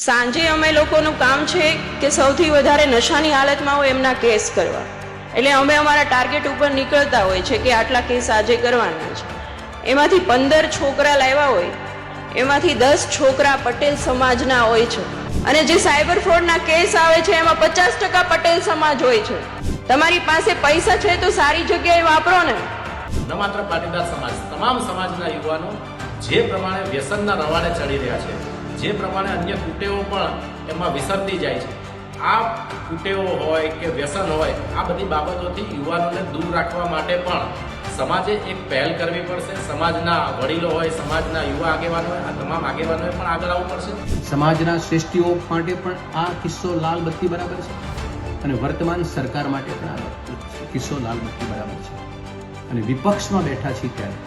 સાંજે અમે લોકોનું કામ છે કે સૌથી વધારે નશાની હાલતમાં હોય એમના કેસ કરવા. એટલે અમે અમારા ટાર્ગેટ ઉપર નીકળતા હોય છે કે આટલા કેસ આજે કરવાના છે. એમાંથી 15 છોકરા લાવ્યા હોય, એમાંથી 10 છોકરા પટેલ સમાજના હોય છે. અને જે સાયબર ફ્રોડના કેસ આવે છે એમાં 50% પટેલ સમાજ હોય છે. તમારી પાસે પૈસા છે તો સારી જગ્યાએ વાપરો ને. ન માત્ર પાટીદાર સમાજ, તમામ સમાજના યુવાનો જે પ્રમાણે વ્યસનના રવાડે ચડી રહ્યા છે, જે પ્રમાણે અન્ય કુટેવો પણ એમાં વિસરતી જાય છે, આ કુટેવો હોય કે વ્યસન હોય, આ બધી બાબતોથી યુવાનોને દૂર રાખવા માટે પણ સમાજે એક પહેલ કરવી પડશે. સમાજના વડીલો હોય, સમાજના યુવા આગેવાનો હોય, આ તમામ આગેવાનોએ પણ આગળ આવવું પડશે. સમાજના શ્રેષ્ઠીઓ માટે પણ આ કિસ્સો લાલ બત્તી બરાબર છે અને વર્તમાન સરકાર માટે પણ આ કિસ્સો લાલ બત્તી બરાબર છે. અને વિપક્ષમાં બેઠા છીએ ત્યારે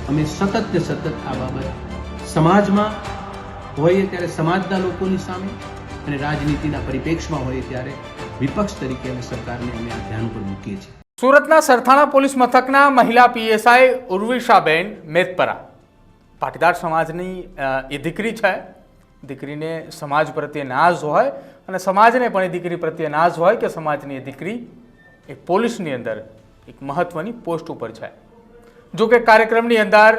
અમે સતત ને સતત આ બાબત સમાજમાં હોઈએ ત્યારે સમાજના લોકોની સામે અને રાજનીતિના પરિપ્રેક્ષમાં હોઈએ ત્યારે વિપક્ષ તરીકે અમે સરકારને અમે આ ધ્યાન ઉપર મૂકીએ છીએ. સુરતના સરથાણા પોલીસ મથકના મહિલા પીએસઆઈ ઉર્વિશાબેન મેદપરા પાટીદાર સમાજની એ દીકરી છે. દીકરીને સમાજ પ્રત્યે નાઝ હોય અને સમાજને પણ એ દીકરી પ્રત્યે નાઝ હોય કે સમાજની એ દીકરી એ પોલીસની અંદર એક મહત્વની પોસ્ટ ઉપર છે. જો કે કાર્યક્રમની અંદર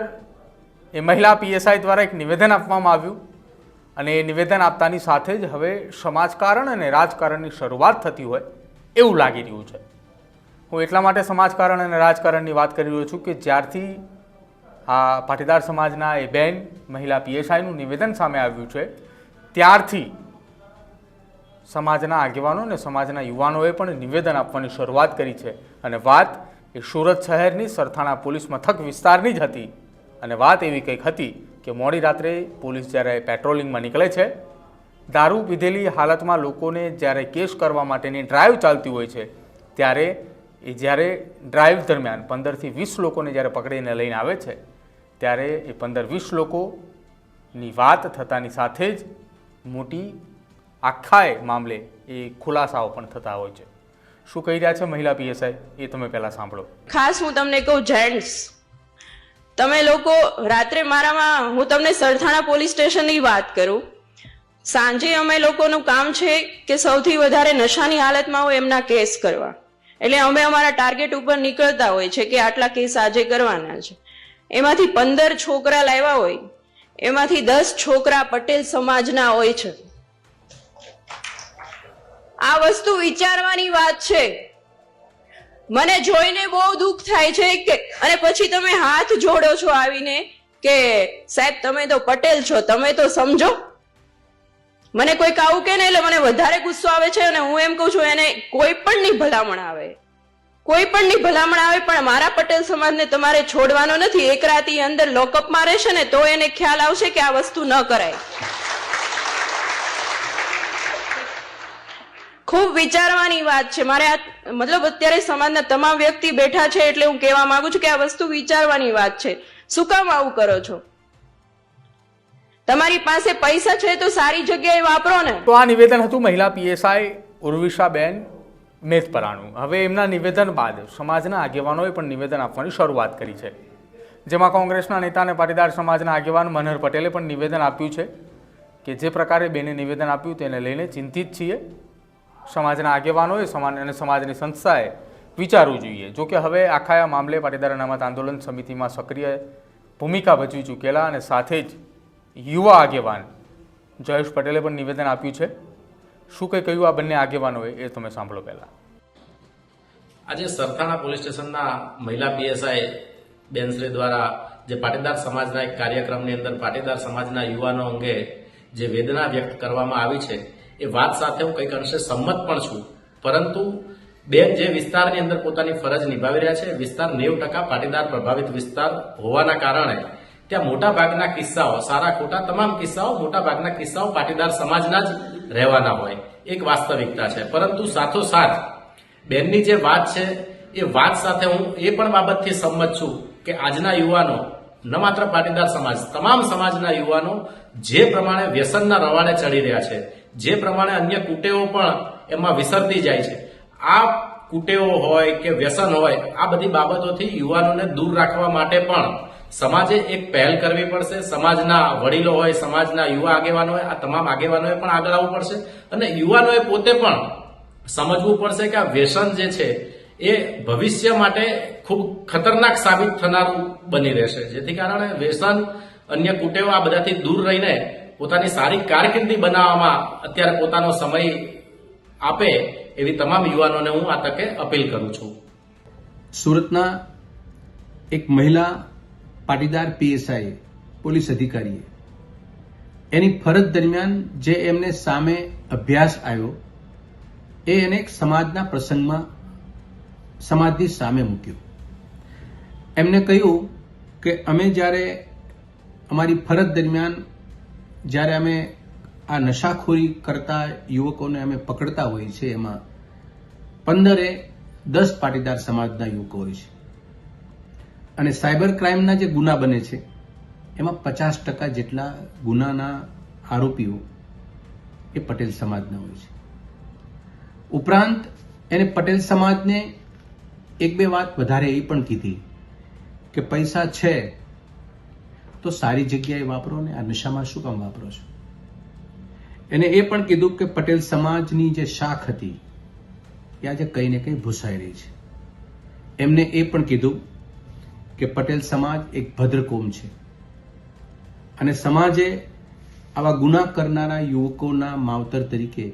એ મહિલા પીએસઆઈ દ્વારા એક નિવેદન આપવામાં આવ્યું અને એ નિવેદન આપતાની સાથે જ હવે સમાજકારણ અને રાજકારણની શરૂઆત થતી હોય એવું લાગી રહ્યું છે. હું એટલા માટે સમાજકારણ અને રાજકારણની વાત કરી રહ્યો છું કે જ્યારથી આ પાટીદાર સમાજના એ બેન મહિલા પીએસઆઈનું નિવેદન સામે આવ્યું છે ત્યારથી સમાજના આગેવાનો અને સમાજના યુવાનોએ પણ નિવેદન આપવાની શરૂઆત કરી છે. અને વાત એ સુરત શહેરની સરથાણા પોલીસ મથક વિસ્તારની જ હતી. અને વાત એવી કંઈક હતી કે મોડી રાત્રે પોલીસ જ્યારે પેટ્રોલિંગમાં નીકળે છે, દારૂ પીધેલી હાલતમાં લોકોને જ્યારે કેસ કરવા માટેની ડ્રાઈવ ચાલતી હોય છે ત્યારે એ જ્યારે ડ્રાઈવ દરમિયાન 15થી 20 લોકોને જ્યારે પકડીને લઈને આવે છે ત્યારે એ 15-20 લોકોની વાત થતાની સાથે જ મોટી આખાએ મામલે એ ખુલાસાઓ પણ થતા હોય છે. શું કહી રહ્યા છે મહિલા પીએસઆઈ એ તમે પહેલાં સાંભળો. ખાસ હું તમને કહું, જેન્ટ્સ તમે લોકો રાત્રે હું તમને સરથાણા પોલીસ સ્ટેશનની વાત કરું. સાંજે અમે લોકોનું કામ છે કે સૌથી વધારે નશાની હાલતમાં હોય એમના કેસ કરવા. એટલે અમે અમારા ટાર્ગેટ ઉપર નીકળતા હોય છે કે આટલા કેસ આજે કરવાના છે. એમાંથી 15 છોકરા લાવ્યા હોય, એમાંથી 10 છોકરા પટેલ સમાજના હોય છે. આ વસ્તુ વિચારવાની વાત છે. મને જોઈને બહુ દુઃખ થાય છે કે અને પછી તમે હાથ જોડો છો આવીને કે સાહેબ તમે તો પટેલ છો, તમે તો સમજો. મને કોઈક આવું કે ને એટલે મને વધારે ગુસ્સો આવે છે. અને હું એમ કહું છું એને કોઈ પણની ભલામણ આવે, કોઈ પણની ભલામણ આવે, પણ મારા પટેલ સમાજને તમારે છોડવાનો નથી. એક રાતી અંદર લોકઅપમાં રહેશે ને તો એને ખ્યાલ આવશે કે આ વસ્તુ ન કરાય. ખૂબ વિચારવાની વાત છે. મારે મતલબ અત્યારે સમાજના તમામ વ્યક્તિ બેઠા છે એટલે હું કહેવા માંગુ છું કે આ વસ્તુ વિચારવાની વાત છે. શું કામ આવું કરો છો? તમારી પાસે પૈસા છે તો સારી જગ્યાએ વાપરો ને. તો આ નિવેદન હતું મહિલા પીએસઆઈ ઉર્વિશાબેન મેદપરાનું. હવે એમના નિવેદન બાદ સમાજના આગેવાનોએ પણ નિવેદન આપવાની શરૂઆત કરી છે, જેમાં કોંગ્રેસના નેતા અને પાટીદાર સમાજના આગેવાન મનહર પટેલે પણ નિવેદન આપ્યું છે કે જે પ્રકારે બેને નિવેદન આપ્યું તેને લઈને ચિંતિત છીએ. સમાજના આગેવાનોએ અને સમાજની સંસ્થાએ વિચારવું જોઈએ. જોકે હવે આખા મામલે પાટીદાર અનામત આંદોલન સમિતિમાં સક્રિય ભૂમિકા ભજવી ચૂકેલા અને સાથે જ યુવા આગેવાન જયેશ પટેલે પણ નિવેદન આપ્યું છે. શું કંઈ કહ્યું આ બંને આગેવાનોએ એ તમે સાંભળો. પહેલા આજે સરથાણા પોલીસ સ્ટેશનના મહિલા પીએસઆઈ બેનશ્રી દ્વારા જે પાટીદાર સમાજના એક કાર્યક્રમની અંદર પાટીદાર સમાજના યુવાનો અંગે જે વેદના વ્યક્ત કરવામાં આવી છે એ વાત સાથે હું કંઈક અંશે સંમત પણ છું. પરંતુ બેન જે વિસ્તારની અંદર પોતાની ફરજ નિભાવી રહ્યા છે, વિસ્તાર 90% પાટીદાર પ્રભાવિત વિસ્તાર હોવાના કારણે ત્યાં મોટા ભાગના કિસ્સાઓ, સારા ખોટા તમામ કિસ્સાઓ, મોટા ભાગના કિસ્સાઓ પાટીદાર સમાજના જ રહેવાના હોય, એક વાસ્તવિકતા છે. પરંતુ સાથોસાથ બેનની જે વાત છે એ વાત સાથે હું એ પણ બાબતથી સંમત છું કે આજના યુવાનો, ન માત્ર પાટીદાર સમાજ, તમામ સમાજના યુવાનો જે પ્રમાણે વ્યસનના રવાડે ચડી રહ્યા છે, જે પ્રમાણે અન્ય કુટેવો પણ એમાં વિસરતી જાય છે, આ કુટેવો હોય કે વ્યસન હોય, આ બધી બાબતોથી યુવાનોને દૂર રાખવા માટે પણ સમાજે એક પહેલ કરવી પડશે. સમાજના વડીલો હોય, સમાજના યુવા આગેવાનો હોય, આ તમામ આગેવાનોએ પણ આગળ આવવું પડશે અને યુવાનોએ પોતે પણ સમજવું પડશે કે આ વ્યસન જે છે એ ભવિષ્ય માટે ખૂબ ખતરનાક સાબિત થનારું બની રહેશે. જેથી કારણે વ્યસન, અન્ય કુટેવો આ બધાથી દૂર રહીને પોતાની સારી કારકિર્દી બનાવવામાં અત્યારે પોતાનો સમય આપે એવી તમામ યુવાનોને હું આ તકે અપીલ કરું છું. સુરતના એક મહિલા પાટીદાર પીએસઆઈ પોલીસ અધિકારીએ એની ફરજ દરમિયાન જે એમને સામે અભ્યાસ આવ્યો એને એક સમાજના પ્રસંગમાં સમાજની સામે મૂક્યો. એમને કહ્યું કે અમે જ્યારે અમારી ફરજ દરમિયાન જ્યારે અમે આ નશાખોરી કરતા યુવકોને અમે પકડતા હોઈએ છીએ એમાં 15-10 પાટીદાર સમાજના યુવકો હોય છે અને સાયબર ક્રાઇમના જે ગુના બને છે એમાં 50% જેટલા ગુનાના આરોપીઓ એ પટેલ સમાજના હોય છે. ઉપરાંત એને પટેલ સમાજને એક બે વાત વધારે એ પણ કીધી કે પૈસા છે તો સારી જગ્યાએ વાપરો ને આ નશામાં શું કામ વાપરો છો. એને એ પણ કીધું કે પટેલ સમાજની જે શાખ હતી એ આજે કંઈ ને કંઈ ભૂસાઈ રહી છે. એમને એ પણ કીધું કે પટેલ સમાજ એક ભદ્ર કોમ છે અને સમાજે આવા ગુના કરનારા યુવકોના માવતર તરીકે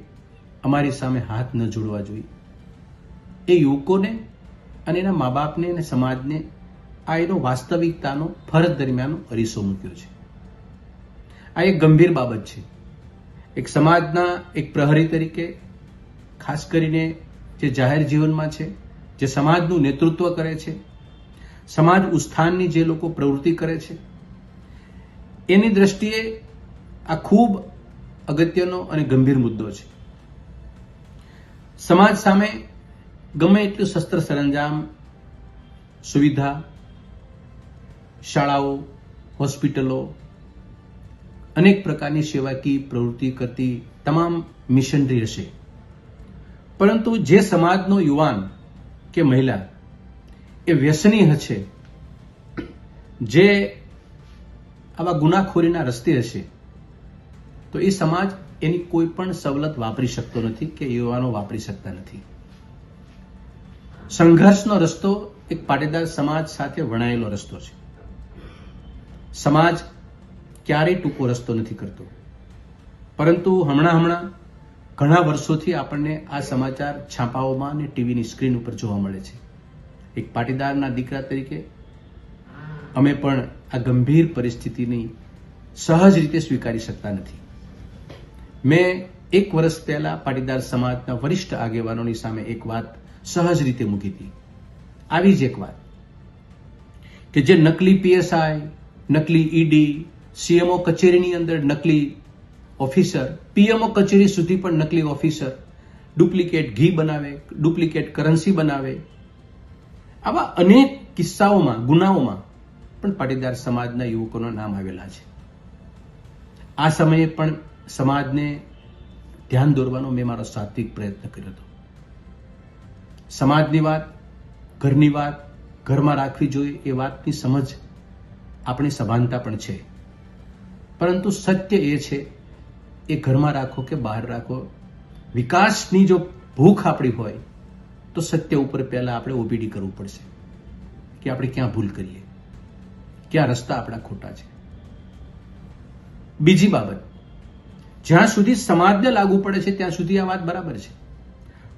અમારી સામે હાથ ન જોડવા જોઈએ. એ યુવકોને અને એના મા બાપને અને સમાજને આ એનો વાસ્તવિકતાનો ફરજ દરમિયાન અરીસો મૂક્યો છે. આ એક ગંભીર બાબત છે. એક સમાજના એક પ્રહરી તરીકે, ખાસ કરીને જે જાહેર જીવનમાં છે, જે સમાજનું નેતૃત્વ કરે છે, સમાજ ઉત્થાનની જે લોકો પ્રવૃત્તિ કરે છે, એની દ્રષ્ટિએ આ ખૂબ અગત્યનો અને ગંભીર મુદ્દો છે. સમાજ સામે ગમે એટલું શસ્ત્ર સરંજામ, સુવિધા, શાળાઓ, હોસ્પિટલો, અનેક પ્રકારની સેવાકીય પ્રવૃત્તિ કરતી તમામ મિશનરી હશે, પરંતુ જે સમાજનો યુવાન કે મહિલા એ વ્યસની હશે, જે આવા ગુનાખોરીના રસ્તે હશે, તો એ સમાજ એની કોઈ પણ સવલત વાપરી શકતો નથી કે યુવાનો વાપરી શકતા નથી. સંઘર્ષનો રસ્તો એક પાટીદાર સમાજ સાથે વણાયેલો રસ્તો છે. સમાજ ક્યારેય ટૂંકો રસ્તો નથી કરતો, પરંતુ હમણાં ઘણા વર્ષોથી આપણને આ સમાચાર છાપાઓમાં અને ટીવીની સ્ક્રીન ઉપર જોવા મળે છે. એક પાટીદારના દીકરા તરીકે અમે પણ આ ગંભીર પરિસ્થિતિની સહજ રીતે સ્વીકારી શકતા નથી. મેં 1 વર્ષ પહેલા પાટીદાર સમાજના વરિષ્ઠ આગેવાનોની સામે એક વાત સહજ રીતે મૂકી હતી. આવી જ એક વાત કે જે નકલી પીએસઆઈ, નકલી ઈડી, સીએમઓ કચેરીની અંદર નકલી ઓફિસર, પીએમઓ કચેરી સુધી પણ નકલી ઓફિસર, ડુપ્લિકેટ ઘી બનાવે, ડુપ્લિકેટ કરન્સી બનાવે, આવા અનેક કિસ્સાઓમાં, ગુનાઓમાં પણ પાટીદાર સમાજના યુવકોના નામ આવેલા છે. આ સમયે પણ સમાજને ધ્યાન દોરવાનો મેં મારો સાત્વિક પ્રયત્ન કર્યો હતો. સમાજની વાત, ઘરની વાત ઘરમાં રાખવી જોઈએ એ વાતની સમજ આપણી સભાનતા પણ છે, પરંતુ સત્ય એ છે એ ઘરમાં રાખો કે બહાર રાખો, વિકાસની જો ભૂખ આપણી હોય તો સત્ય ઉપર પહેલા આપણે ઓબીડી કરવું પડશે કે આપણે ક્યાં ભૂલ કરીએ, ક્યાં રસ્તા આપણા ખોટા છે. બીજી બાબત, જ્યાં સુધી સમાજને લાગુ પડે છે ત્યાં સુધી આ વાત બરાબર છે,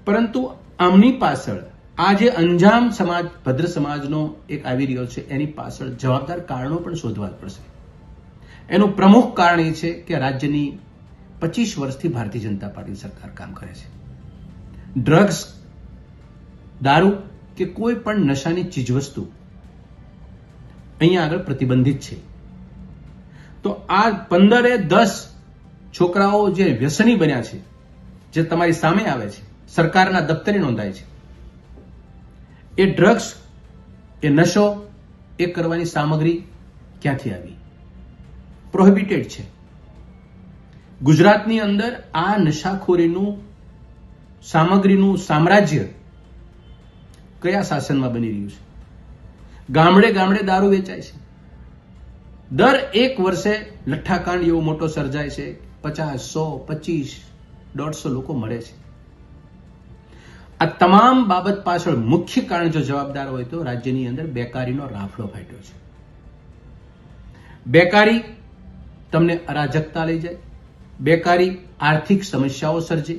પરંતુ આમની પાછળ આ જે અંજામ સમાજ, ભદ્ર સમાજનો એક આવી રહ્યો છે, એની પાછળ જવાબદાર કારણો પણ શોધવા પડશે. એનું પ્રમુખ કારણ એ છે કે રાજ્યની 25 વર્ષથી ભારતીય જનતા પાર્ટી સરકાર કામ કરે છે. ડ્રગ્સ, દારૂ કે કોઈ પણ નશાની ચીજવસ્તુ અહીંયા આગળ પ્રતિબંધિત છે. તો આ 15-10 છોકરાઓ જે વ્યસની બન્યા છે, જે તમારી સામે આવે છે, સરકારના દફતરે નોંધાય છે, એ ડ્રગ્સ, એ નશો, એ કરવાની સામગ્રી ક્યાંથી આવી? પ્રોહિબિટેડ છે. ગુજરાતની અંદર આ નશાખોરીનું સામગ્રીનું સામ્રાજ્ય કયા શાસનમાં બની રહ્યું છે? ગામડે ગામડે દારૂ વેચાય છે, દર એક વર્ષે લઠ્ઠાકાંડ એવો મોટો સર્જાય છે, 50, 100, 25, 150 લોકો મળે છે. આ તમામ બાબત પાછળ મુખ્ય કારણ જો જવાબદાર હોય તો રાજ્યની અંદર બેકારીનો રાફડો ફાટ્યો છે. બેકારી તમને અરાજકતા લઈ જાય, બેકારી આર્થિક સમસ્યાઓ સર્જે,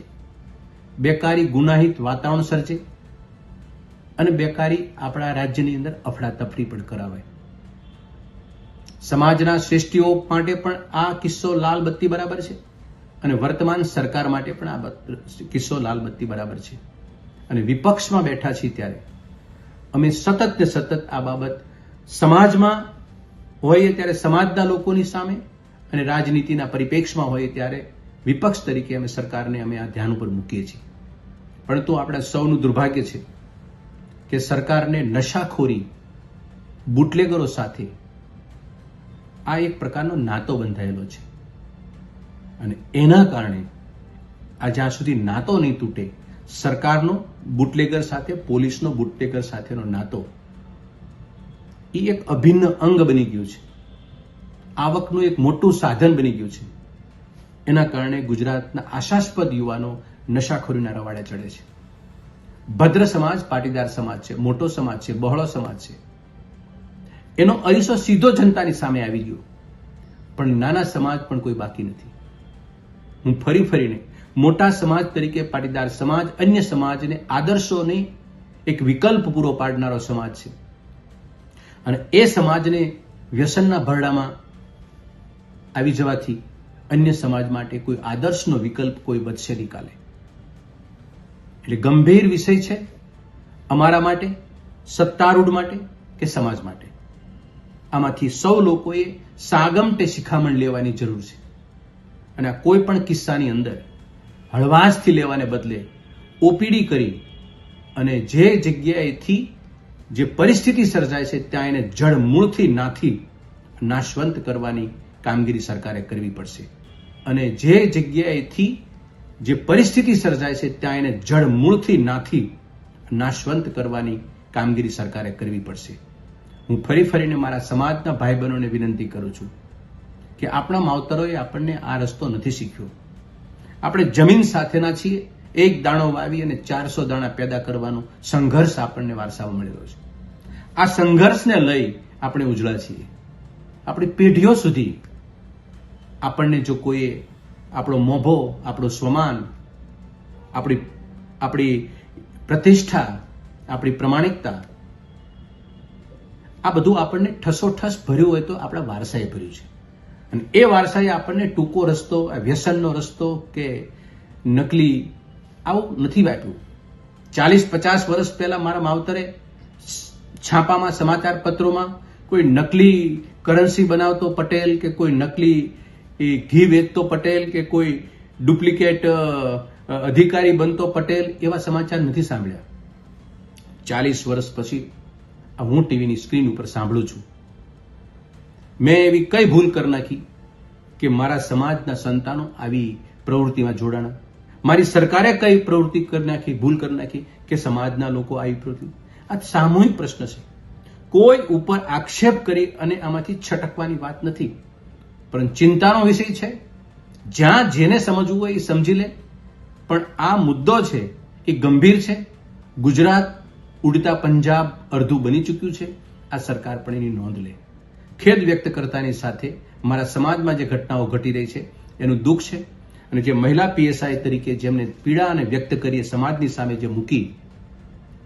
બેકારી ગુનાહિત વાતાવરણ સર્જે અને બેકારી આપણા રાજ્યની અંદર અફડાતફડી પણ કરાવે. સમાજના શ્રેષ્ઠીઓ માટે પણ આ કિસ્સો લાલ બત્તી બરાબર છે અને વર્તમાન સરકાર માટે પણ આ કિસ્સો લાલ બત્તી બરાબર છે. અને વિપક્ષમાં બેઠા છીએ ત્યારે અમે સતત ને સતત આ બાબત સમાજમાં હોઈએ ત્યારે સમાજના લોકોની સામે અને રાજનીતિના પરિપ્રેક્ષમાં હોઈએ ત્યારે વિપક્ષ તરીકે અમે સરકારને અમે આ ધ્યાન ઉપર મૂકીએ છીએ. પરંતુ આપણા સૌનું દુર્ભાગ્ય છે કે સરકારને નશાખોરી બુટલેગરો સાથે આ એક પ્રકારનો નાતો બંધાયેલો છે અને એના કારણે આ જ્યાં સુધી નાતો નહીં તૂટે, સરકારનો બુટલેગર સાથે, પોલીસનો બુટલેગર સાથેનો નાતો એ એક અભિન્ન અંગ બની ગયું છે, આવકનું એક મોટું સાધન બની ગયું છે. એના કારણે ગુજરાતના આશાસ્પદ યુવાનો નશાખોરીના રવાડે ચડે છે. ભદ્ર સમાજ પાટીદાર સમાજ છે, મોટો સમાજ છે, બહોળો સમાજ છે, એનો અરીસો સીધો જનતાની સામે આવી ગયો, પણ નાના સમાજ પણ કોઈ બાકી નથી. હું ફરીને મોટા સમાજ તરીકે પાટીદાર સમાજ અન્ય સમાજને આદર્શોને એક વિકલ્પ પૂરો પાડનારો સમાજ છે અને એ સમાજને વ્યસનના ભરડામાં આવી જવાથી અન્ય સમાજ માટે કોઈ આદર્શનો વિકલ્પ કોઈ વધશે નહીં કાલે. એટલે ગંભીર વિષય છે અમારા માટે, સત્તારૂઢ માટે કે સમાજ માટે. આમાંથી સૌ લોકોએ સાગમટે શિખામણ લેવાની જરૂર છે અને આ કોઈ પણ કિસ્સાની અંદર હળવાશથી લેવાને બદલે ઓપીડી કરી અને જે જગ્યાએથી જે પરિસ્થિતિ સર્જાય છે ત્યાં એને જડ મૂળથી નાશવંત કરવાની કામગીરી સરકારે કરવી પડશે. અને જે જગ્યાએથી જે પરિસ્થિતિ સર્જાય છે ત્યાં એને જડ મૂળથી નાશવંત કરવાની કામગીરી સરકારે કરવી પડશે. હું ફરીને મારા સમાજના ભાઈ બહેનોને વિનંતી કરું છું કે આપણા માવતરોએ આપણને આ રસ્તો નથી શીખ્યો. આપણે જમીન સાથેના છીએ, એક દાણો વાવી અને 400 દાણા પેદા કરવાનો સંઘર્ષ આપણને વારસામાં મળેલો છે. આ સંઘર્ષને લઈ આપણે ઉજળા છીએ. આપણી પેઢીઓ સુધી આપણને જો કોઈએ આપણો મોભો, આપણું સ્વમાન, આપણી પ્રતિષ્ઠા, આપણી પ્રમાણિકતા આ બધું આપણને ઠસોઠસ ભર્યું હોય તો આપણા વારસાએ ભર્યું છે અને એ વારસાએ આપણને ટૂંકો રસ્તો, વ્યસનનો રસ્તો કે નકલી આવું નથી વાપ્યું. 40-50 વર્ષ પહેલા મારા માવતરે છાપામાં, સમાચાર પત્રોમાં કોઈ નકલી કરન્સી બનાવતો પટેલ કે કોઈ નકલી ઘી વેચતો પટેલ કે કોઈ ડુપ્લિકેટ અધિકારી બનતો પટેલ એવા સમાચાર નથી સાંભળ્યા. 40 વર્ષ પછી હું ટીવીની સ્ક્રીન ઉપર સાંભળું છું. મેં એવી કઈ ભૂલ કરી નાખી કે મારા સમાજના સંતાનો આવી પ્રવૃત્તિમાં જોડાણા? મારી સરકારે કઈ પ્રવૃત્તિ કરી નાખી, ભૂલ કરી નાખી કે સમાજના લોકો આવી પ્રવૃત્તિ? આ સામૂહિક પ્રશ્ન છે. કોઈ ઉપર આક્ષેપ કરી અને આમાંથી છટકવાની વાત નથી, પરંતુ ચિંતાનો વિષય છે. જ્યાં જેને સમજવું હોય એ સમજી લે, પણ આ મુદ્દો છે એ ગંભીર છે. ગુજરાત ઉડતા પંજાબ અડધું બની ચૂક્યું છે. આ સરકાર પણ એની નોંધ લે. ખેદ વ્યક્ત કરતાની સાથે મારા સમાજમાં જે ઘટનાઓ ઘટી રહી છે એનું દુઃખ છે અને જે મહિલા પીએસઆઈ તરીકે જેમને પીડા અને વ્યક્ત કરી સમાજની સામે જે મૂકી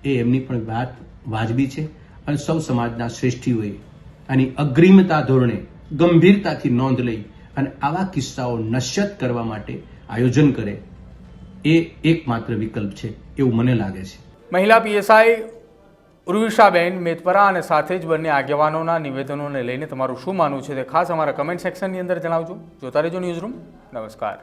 એ એમની પણ વાત વાજબી છે અને સૌ સમાજના શ્રેષ્ઠીઓએ આની અગ્રિમતા ધોરણે ગંભીરતાથી નોંધ લઈ અને આવા કિસ્સાઓ નશ્યત કરવા માટે આયોજન કરે એ એકમાત્ર વિકલ્પ છે એવું મને લાગે છે. મહિલા પીએસઆઈ ઉર્વિશાબેન મેદપરા અને સાથે જ બંને આગેવાનોના નિવેદનોને લઈને તમારું શું માનવું છે તે ખાસ અમારા કમેન્ટ સેક્શનની અંદર જણાવજો. જોતા રહેજો ન્યૂઝરૂમ. નમસ્કાર.